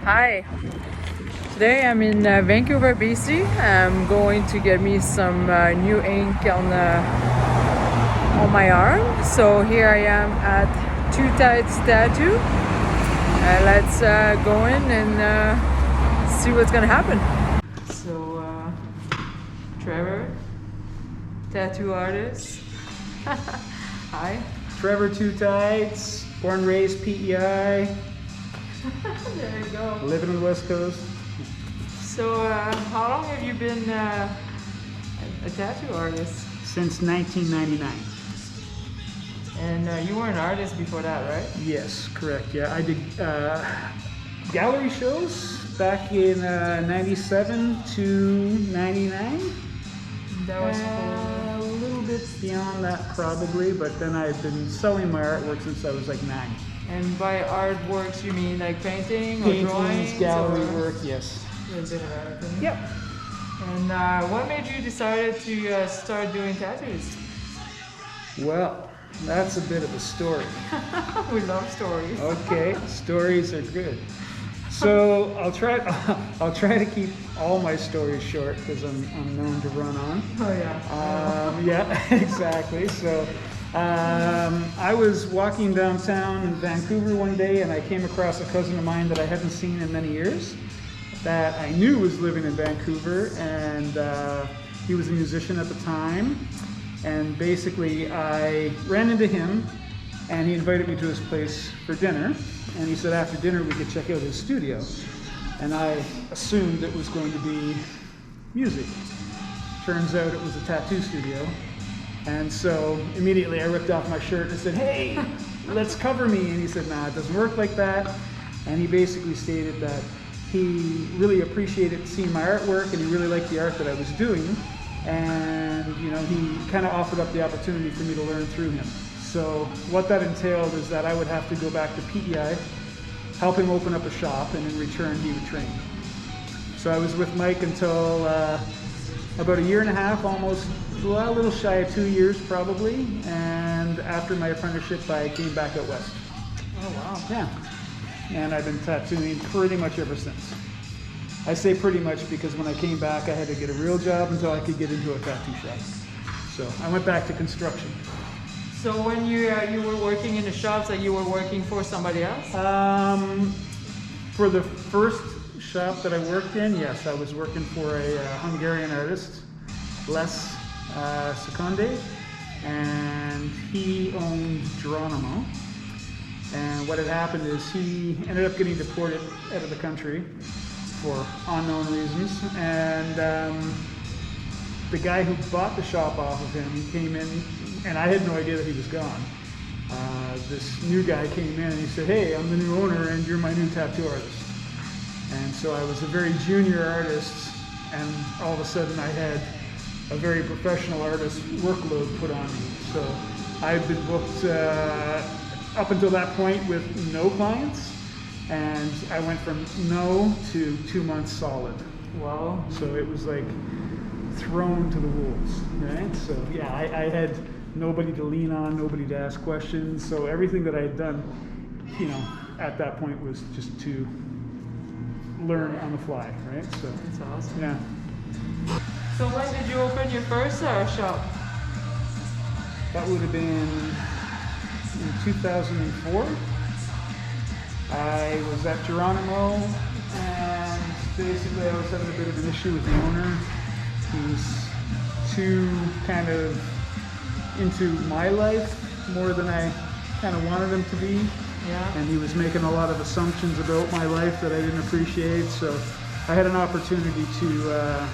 Hi, today I'm in Vancouver, BC. I'm going to get me some new ink on my arm. So here I am at Two Tides Tattoo. Let's go in and see what's gonna happen. So Trevor, tattoo artist. Hi. Trevor Two Tides, born and raised PEI, There you go. living on the West Coast. So how long have you been a tattoo artist? Since 1999. And you were an artist before that, right? Yes, correct. Yeah, I did gallery shows back in 97 to 99. That was A little bit beyond that probably, but then I've been selling my artwork since I was like 9. And by artworks, you mean like painting or drawings? Paintings, gallery or work, yes. a bit of everything? Yep. And what made you decide to start doing tattoos? Well, that's a bit of a story. We love stories. Okay, stories are good. So I'll try to keep all my stories short because I'm known to run on. Oh yeah. Yeah, exactly. So I was walking downtown in Vancouver one day and I came across a cousin of mine that I hadn't seen in many years that I knew was living in Vancouver, and he was a musician at the time. And basically I ran into him and he invited me to his place for dinner. And he said after dinner we could check out his studio. And I assumed it was going to be music. Turns out it was a tattoo studio. And so immediately I ripped off my shirt and said, "Hey, let's cover me." And he said, "Nah, it doesn't work like that." And he basically stated that he really appreciated seeing my artwork and he really liked the art that I was doing. And he kind of offered up the opportunity for me to learn through him. So what that entailed is that I would have to go back to PEI, help him open up a shop, and in return he would train. So I was with Mike until about a year and a half, almost a little shy of 2 years probably. And after my apprenticeship, I came back out west. Oh wow. Yeah. And I've been tattooing pretty much ever since. I say pretty much because when I came back, I had to get a real job until I could get into a tattoo shop. So I went back to construction. So when you were working in the shops, that you were working for somebody else? For the first shop that I worked in, yes, I was working for a Hungarian artist, Les Seconde, and he owned Geronimo. And what had happened is he ended up getting deported out of the country for unknown reasons, and the guy who bought the shop off of him came in, and I had no idea that he was gone. This new guy came in and he said, "Hey, I'm the new owner and you're my new tattoo artist." And so I was a very junior artist, and all of a sudden I had a very professional artist workload put on me. So I've been booked up until that point with no clients, and I went from no to 2 months solid. Wow. So it was like thrown to the wolves, right? So yeah, I had nobody to lean on, nobody to ask questions. So everything that I had done, at that point was just to learn on the fly, right? So That's awesome. yeah. So when did you open your first shop? That would have been in 2004. I was at Geronimo, and basically I was having a bit of an issue with the owner. He's too kind of into my life more than I kind of wanted him to be. Yeah. And he was making a lot of assumptions about my life that I didn't appreciate. So I had an opportunity to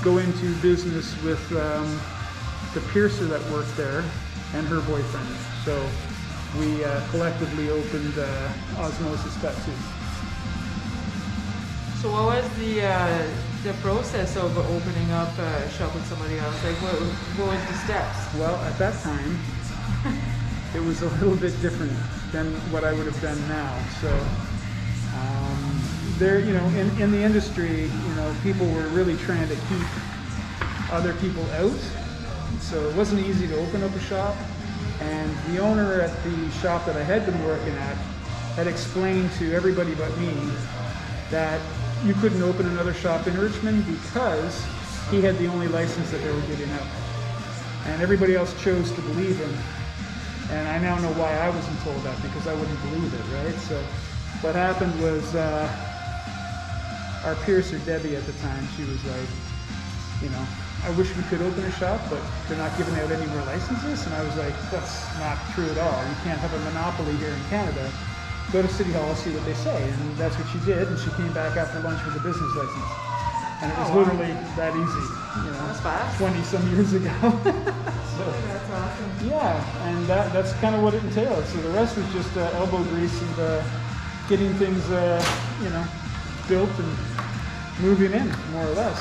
go into business with the piercer that worked there and her boyfriend. So we collectively opened Osmosis Tattoo. So what was the process of opening up a shop with somebody else? Like what was the steps? Well, at that time, it was a little bit different than what I would have done now. So there, in the industry, people were really trying to keep other people out. So it wasn't easy to open up a shop. And the owner at the shop that I had been working at had explained to everybody but me that you couldn't open another shop in Richmond because he had the only license that they were giving out. And everybody else chose to believe him. And I now know why I wasn't told that, because I wouldn't believe it, right? So what happened was our piercer, Debbie, at the time, she was like, I wish we could open a shop, but they're not giving out any more licenses. And I was like, that's not true at all. You can't have a monopoly here in Canada. Go to City Hall, see what they say. And that's what she did. And she came back after lunch with a business license. And it was literally that easy, That's fast. 20 some years ago. So, That's awesome. yeah, and that's kind of what it entailed. So the rest was just elbow grease and getting things, built and moving in, more or less.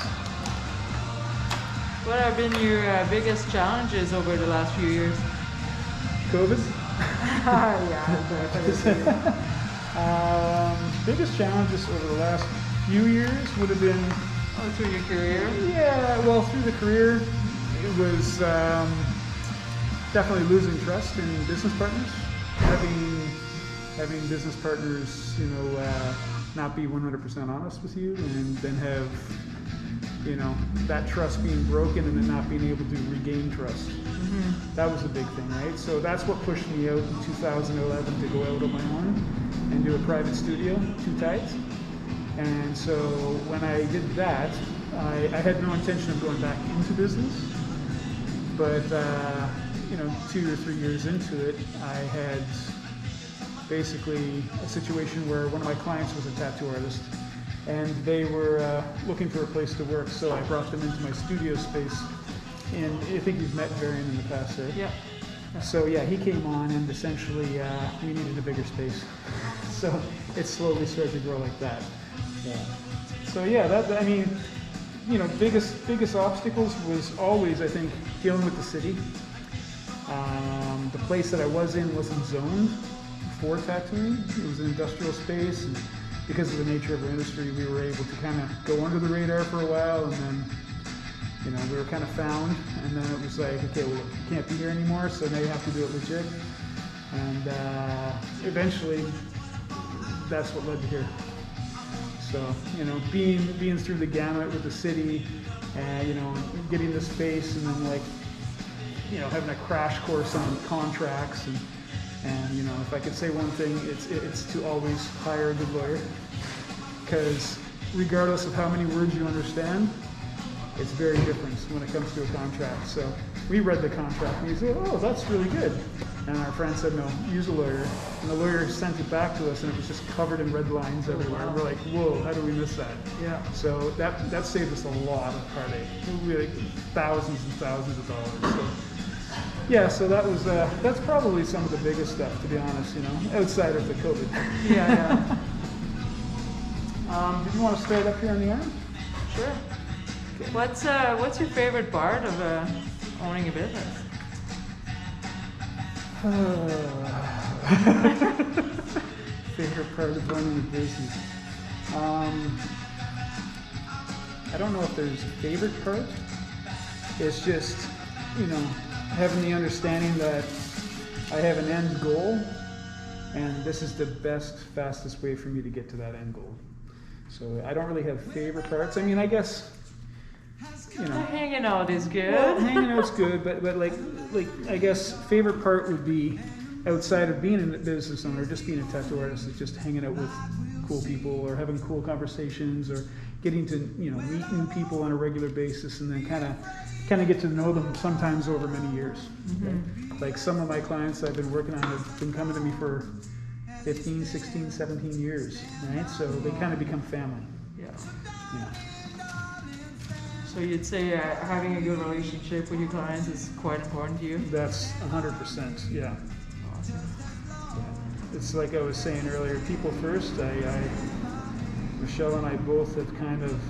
What have been your biggest challenges over the last few years? COVID. Yeah, Biggest challenges over the last few years would have been, through your career? yeah, well, through the career, it was definitely losing trust in business partners, having business partners, not be 100% honest with you, and then have, that trust being broken and then not being able to regain trust. Mm-hmm. That was a big thing, right? So that's what pushed me out in 2011 to go out on my own and do a private studio, Two Tides. And so when I did that, I had no intention of going back into business, but 2 or 3 years into it, I had basically a situation where one of my clients was a tattoo artist, and they were looking for a place to work, so I brought them into my studio space. And I think you've met Varian in the past, right? Yeah. So yeah, he came on, and essentially we needed a bigger space. So it slowly started to grow like that. Yeah. So yeah, biggest obstacles was always, I think, dealing with the city. The place that I was in wasn't zoned for tattooing. It was an industrial space, and because of the nature of our industry, we were able to kind of go under the radar for a while, and then, we were kind of found, and then it was like, okay, well, you can't be here anymore, so now you have to do it legit. And eventually, that's what led to here. So, being through the gamut with the city, and, getting the space, and then having a crash course on contracts, and if I could say one thing, it's to always hire a good lawyer, because regardless of how many words you understand, it's very different when it comes to a contract. So we read the contract and we said, oh, that's really good. And our friend said, no, use a lawyer. And the lawyer sent it back to us, and it was just covered in red lines everywhere. Wow. We're like, whoa, how do we miss that? Yeah. So that saved us a lot of heartache. Really, thousands and thousands of dollars. So, yeah, so that's probably some of the biggest stuff, to be honest, outside of the COVID. Yeah. Did you want to start up here on the arm? Sure. Okay. What's your favorite part of owning a business? Favorite part of running a business. I don't know if there's a favorite part. It's just, having the understanding that I have an end goal, and this is the best, fastest way for me to get to that end goal. So I don't really have favorite parts. I mean, I guess, Hanging out is good. well, hanging out's good, but like I guess favorite part would be, outside of being a business owner, just being a tattoo artist, is just hanging out with cool people, or having cool conversations, or getting to meet new people on a regular basis, and then kind of get to know them sometimes over many years. Mm-hmm. Right? Like some of my clients I've been working on have been coming to me for 15, 16, 17 years, right? So they kind of become family. Yeah. Yeah. So you'd say having a good relationship with your clients is quite important to you? That's 100%, yeah. Awesome. It's like I was saying earlier, people first. Michelle and I both have kind of,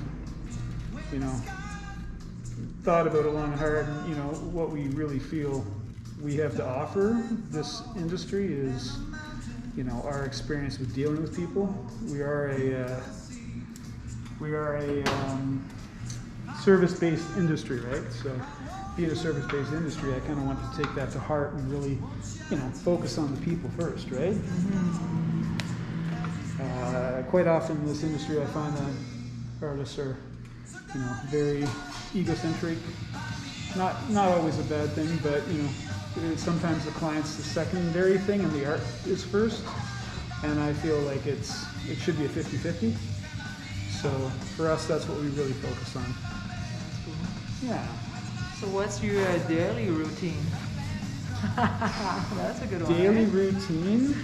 thought about it long and hard, and what we really feel we have to offer this industry is, our experience with dealing with people. We are a service-based industry, right? So being a service-based industry, I kind of want to take that to heart and really, focus on the people first, right? Mm-hmm. Quite often in this industry, I find that artists are, very egocentric. Not always a bad thing, but sometimes the client's the secondary thing and the art is first. And I feel like it should be a 50-50. So for us, that's what we really focus on. That's cool. Yeah. So what's your daily routine? That's a good one. Daily right? routine,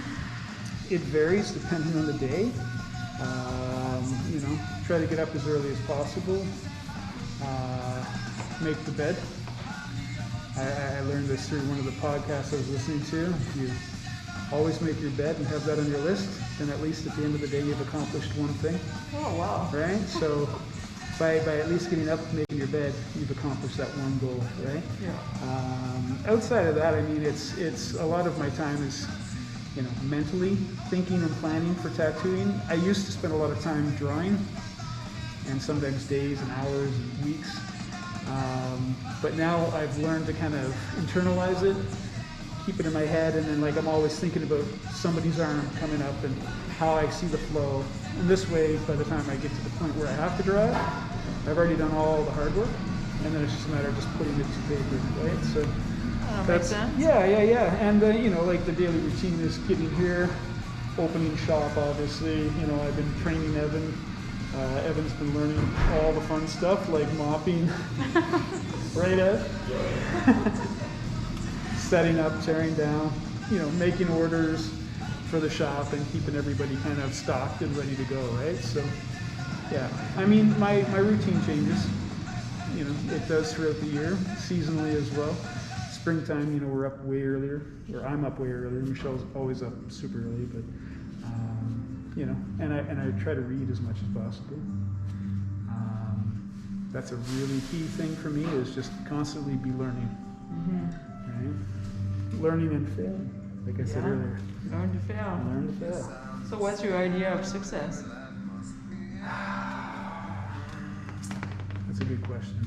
it varies depending on the day. Try to get up as early as possible. Make the bed. I learned this through one of the podcasts I was listening to. If you always make your bed and have that on your list, then at least at the end of the day you've accomplished one thing. Oh, wow. Right? So by at least getting up and making your bed, you've accomplished that one goal, right? Yeah. Outside of that, I mean, it's a lot of my time is, mentally thinking and planning for tattooing. I used to spend a lot of time drawing, and sometimes days and hours and weeks. But now I've learned to kind of internalize it, keep it in my head, and then I'm always thinking about somebody's arm coming up and how I see the flow. And this way, by the time I get to the point where I have to draw it, I've already done all the hard work, and then it's just a matter of just putting it to paper, right? So That makes sense. yeah. And the daily routine is getting here, opening shop. Obviously, I've been training Evan. Evan's been learning all the fun stuff like mopping, right, Ev? Setting up, tearing down, making orders for the shop and keeping everybody kind of stocked and ready to go, right? So, yeah. I mean, my routine changes. It does throughout the year, seasonally as well. Springtime, we're up way earlier, or I'm up way earlier. Michelle's always up super early, but and I try to read as much as possible. That's a really key thing for me, is just constantly be learning. Right? Learning and failing, like I said earlier. Learn to fail. Learn to fail. So what's your idea of success? That's a good question.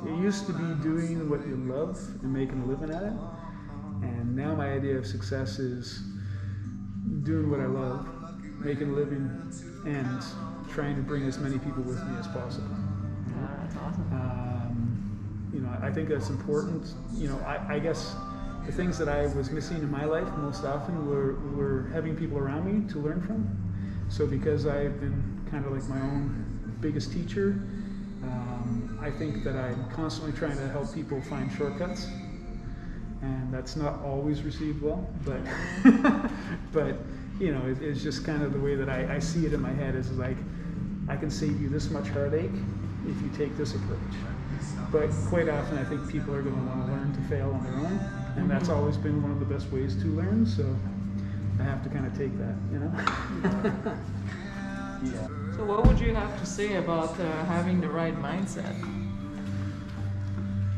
It used to be doing what you love and making a living at it. And now my idea of success is doing what I love, making a living, and trying to bring as many people with me as possible. Yeah, that's awesome. I think that's important. I guess the things that I was missing in my life most often were having people around me to learn from. So because I've been kind of like my own biggest teacher, I think that I'm constantly trying to help people find shortcuts. And that's not always received well, but it's just kind of the way that I see it in my head, is like, I can save you this much heartache if you take this approach. But quite often I think people are going to want to learn to fail on their own, and that's always been one of the best ways to learn, so I have to kind of take that, Yeah. So what would you have to say about having the right mindset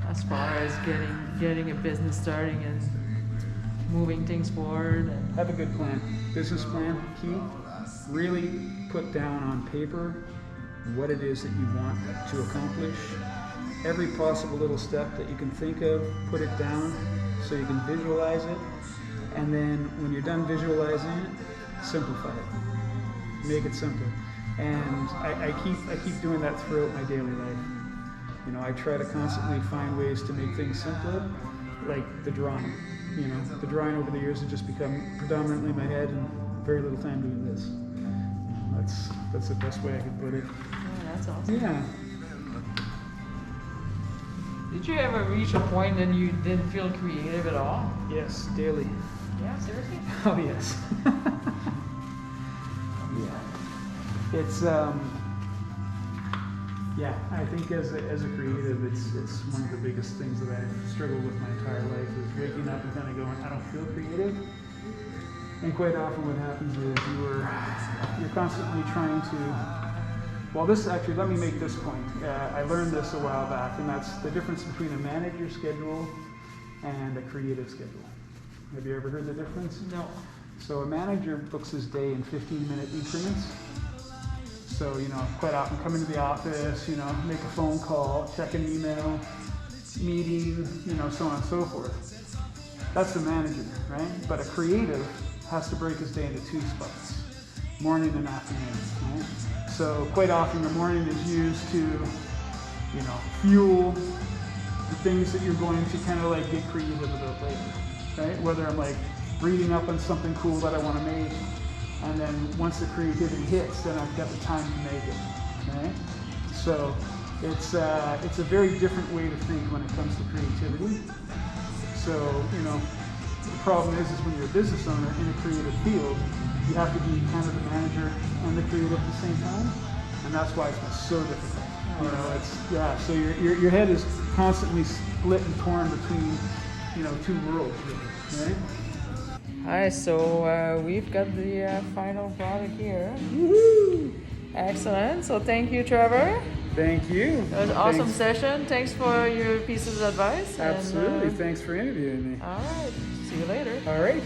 as far as getting a business starting and moving things forward? And have a good plan. Business plan, key. Really put down on paper what it is that you want to accomplish. Every possible little step that you can think of, put it down so you can visualize it. And then when you're done visualizing it, simplify it. Make it simple. And I keep doing that throughout my daily life. I try to constantly find ways to make things simpler, like the drawing. The drawing over the years has just become predominantly my head and very little time doing this. That's the best way I could put it. oh, that's awesome. Yeah. Did you ever reach a point that you didn't feel creative at all? Yes, daily. Yeah, seriously? Oh yes. Yeah. It's yeah. I think as a creative, it's one of the biggest things that I've struggled with my entire life, is waking up and kind of going, I don't feel creative. And quite often what happens is you're constantly trying to. Well, let me make this point. I learned this a while back, and that's the difference between a manager schedule and a creative schedule. Have you ever heard the difference? No. So a manager books his day in 15-minute increments. So, quite often come into the office, make a phone call, check an email, meeting, so on and so forth. That's the manager, right? But a creative has to break his day into two spots, morning and afternoon. Right? So quite often the morning is used to, you know, fuel the things that you're going to kind of like get creative about later, right? Whether I'm like reading up on something cool that I want to make, and then once the creativity hits, then I've got the time to make it, right? So it's a very different way to think when it comes to creativity. So, you know, the problem is when you're a business owner in a creative field, you have to be kind of the manager and the creative at the same time, and that's why it's been so difficult. You know, it's so your head is constantly split and torn between, you know, two worlds, really, right? Hi, so we've got the final product here. Woohoo! Excellent. So thank you, Trevor. Thank you. It was an awesome session. Thanks for your pieces of advice. Absolutely. And, Thanks for interviewing me. all right. See you later. All right.